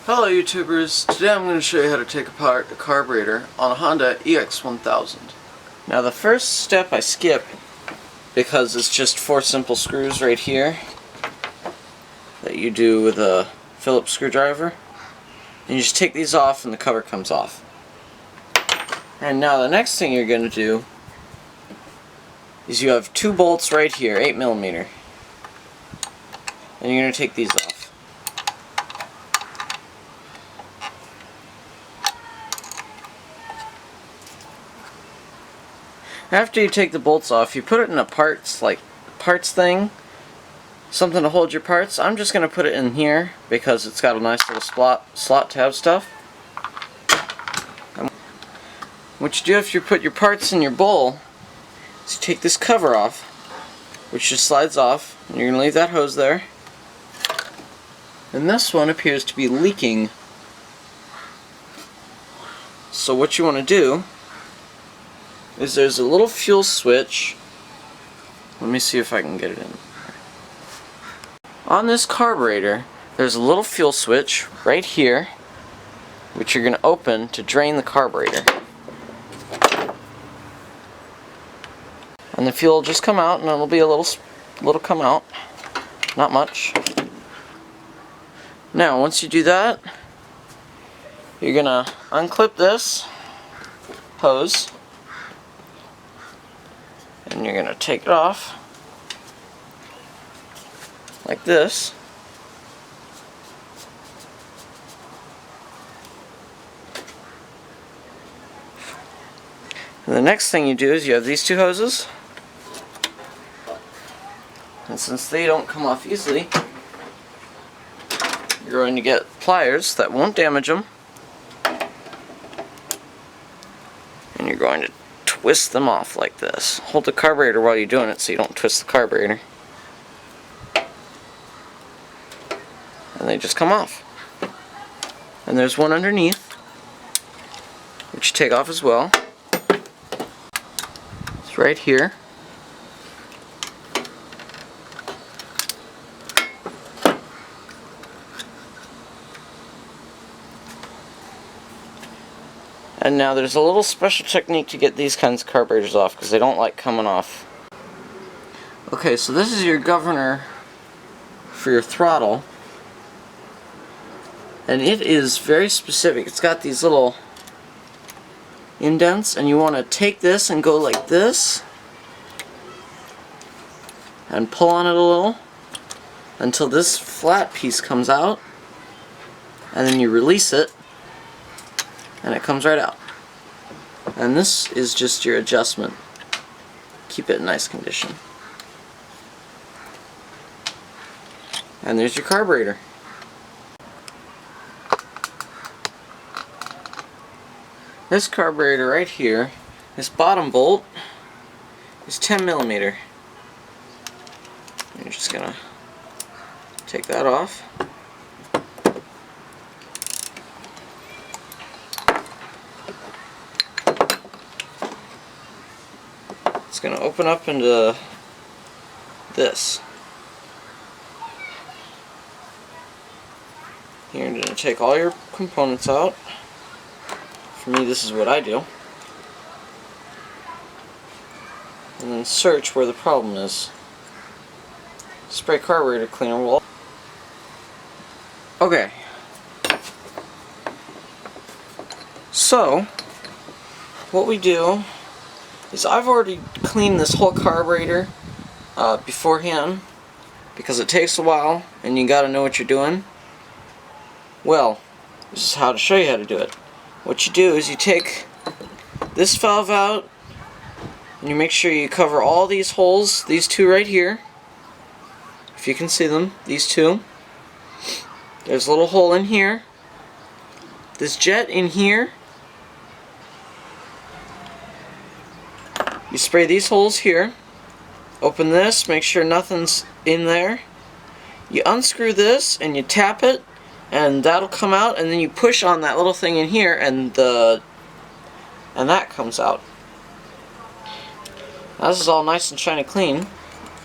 Hello YouTubers, today I'm going to show you how to take apart a carburetor on a Honda EX1000. Now the first step I skip because it's just 4 simple screws right here that you do with a Phillips screwdriver. And you just take these off and the cover comes off. And now the next thing you're going to do is you have 2 bolts right here, 8mm. And you're going to take these off. After you take the bolts off, you put it in a parts thing, something to hold your parts. I'm just going to put it in here because it's got a nice little slot to have stuff. And what you do if you put your parts in your bowl is you take this cover off, which just slides off, and you're going to leave that hose there. And this one appears to be leaking. So what you want to do is there's a little fuel switch. Let me see if I can get it in. On this carburetor, there's a little fuel switch right here, which you're going to open to drain the carburetor. And the fuel will just come out, and it'll be a little come out. Not much. Now, once you do that, you're going to unclip this hose. And you're going to take it off like this. And the next thing you do is you have these 2 hoses. And since they don't come off easily, you're going to get pliers that won't damage them. And you're going to twist them off like this. Hold the carburetor while you're doing it so you don't twist the carburetor. And they just come off. And there's one underneath, which you take off as well. It's right here. And now there's a little special technique to get these kinds of carburetors off because they don't like coming off. Okay, so this is your governor for your throttle. And it is very specific. It's got these little indents, and you want to take this and go like this and pull on it a little until this flat piece comes out, and then you release it and it comes right out. And this is just your adjustment. Keep it in nice condition. And there's your carburetor. This carburetor right here, this bottom bolt is 10mm. You're just gonna take that off. It's going to open up into this. You're going to take all your components out. For me, this is what I do. And then search where the problem is. Spray carburetor cleaner will. Okay. So, what we do is I've already cleaned this whole carburetor beforehand because it takes a while and you gotta know what you're doing. Well, this is how to show you how to do it. What you do is you take this valve out and you make sure you cover all these holes, these 2 right here, if you can see them, these 2. There's a little hole in here, this jet in here. You spray these holes here, open this, make sure nothing's in there. You unscrew this and you tap it, and that'll come out, and then you push on that little thing in here, and that comes out. Now this is all nice and shiny clean,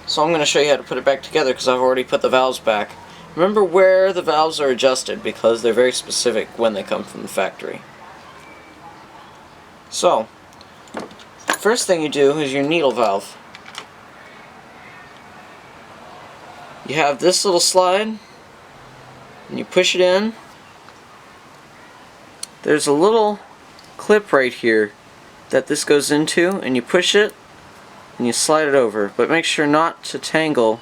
so I'm going to show you how to put it back together because I've already put the valves back. remember where the valves are adjusted because they're very specific when they come from the factory. So, first thing you do is your needle valve. You have this little slide and you push it in. There's a little clip right here that this goes into, and you push it and you slide it over, but make sure not to tangle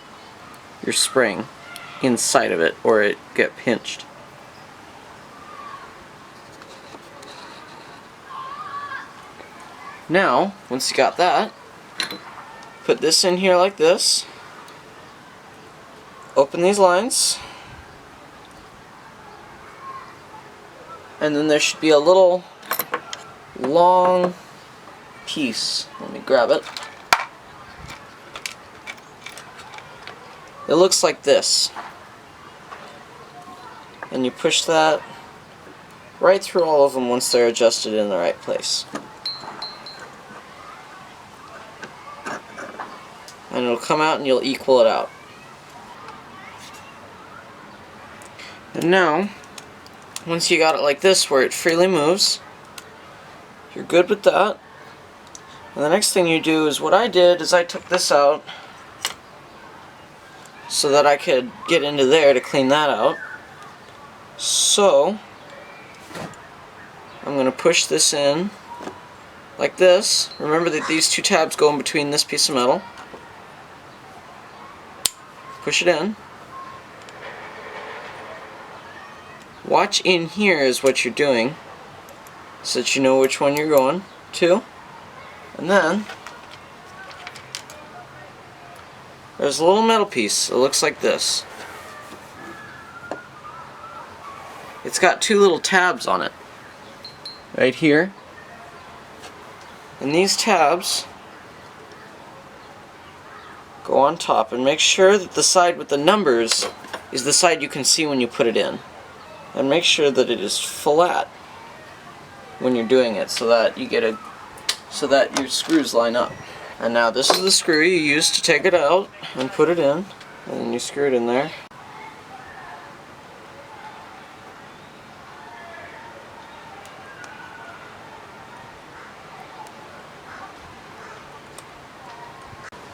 your spring inside of it or it get pinched. Now, once you got that, put this in here like this, open these lines, and then there should be a little long piece. Let me grab it. It looks like this. And you push that right through all of them once they're adjusted in the right place. And it'll come out and you'll equal it out. And now, once you got it like this where it freely moves, you're good with that. And the next thing you do is what I did is I took this out so that I could get into there to clean that out. So I'm going to push this in like this. Remember that these two tabs go in between this piece of metal. Push it in. Watch in here is what you're doing so that you know which one you're going to. And then there's a little metal piece. It looks like this. It's got two little tabs on it right here. And these tabs go on top, and make sure that the side with the numbers is the side you can see when you put it in. And make sure that it is flat when you're doing it so that you get so that your screws line up. And now this is the screw you use to take it out and put it in, and then you screw it in there.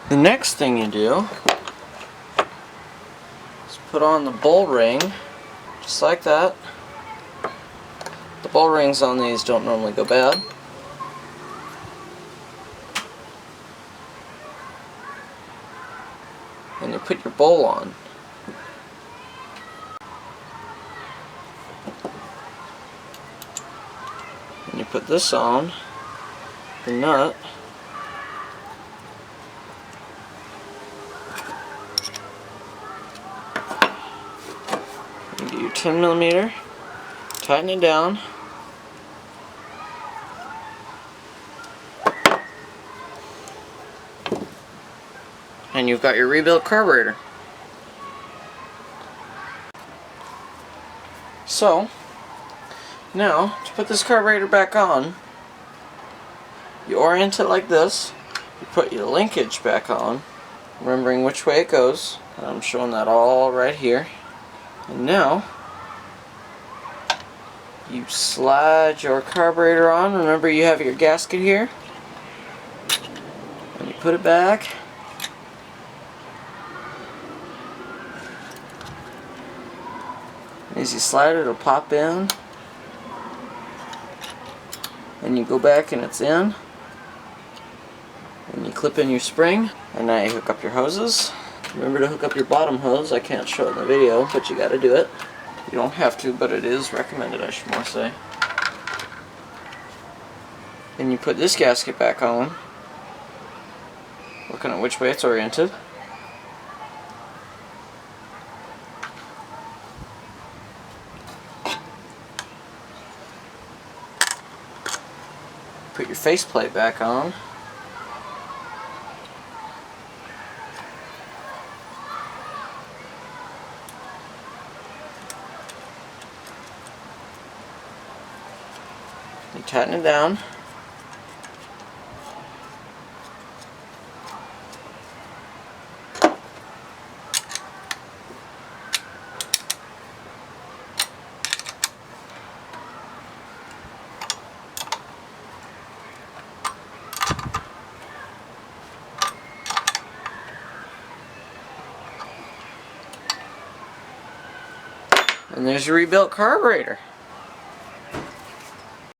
The next thing you do is put on the bowl ring, just like that. The bowl rings on these don't normally go bad. And you put your bowl on. And you put this on, the nut. You get your 10mm, tighten it down. And you've got your rebuilt carburetor. So, now, to put this carburetor back on, you orient it like this, you put your linkage back on, remembering which way it goes, and I'm showing that all right here. And now, you slide your carburetor on, remember you have your gasket here, and you put it back. As you slide it, it'll pop in, and you go back and it's in, and you clip in your spring, and now you hook up your hoses. Remember to hook up your bottom hose. I can't show it in the video, but you gotta do it. You don't have to, but it is recommended, I should more say. And you put this gasket back on, looking at which way it's oriented. Put your faceplate back on. You tighten it down. And there's your rebuilt carburetor.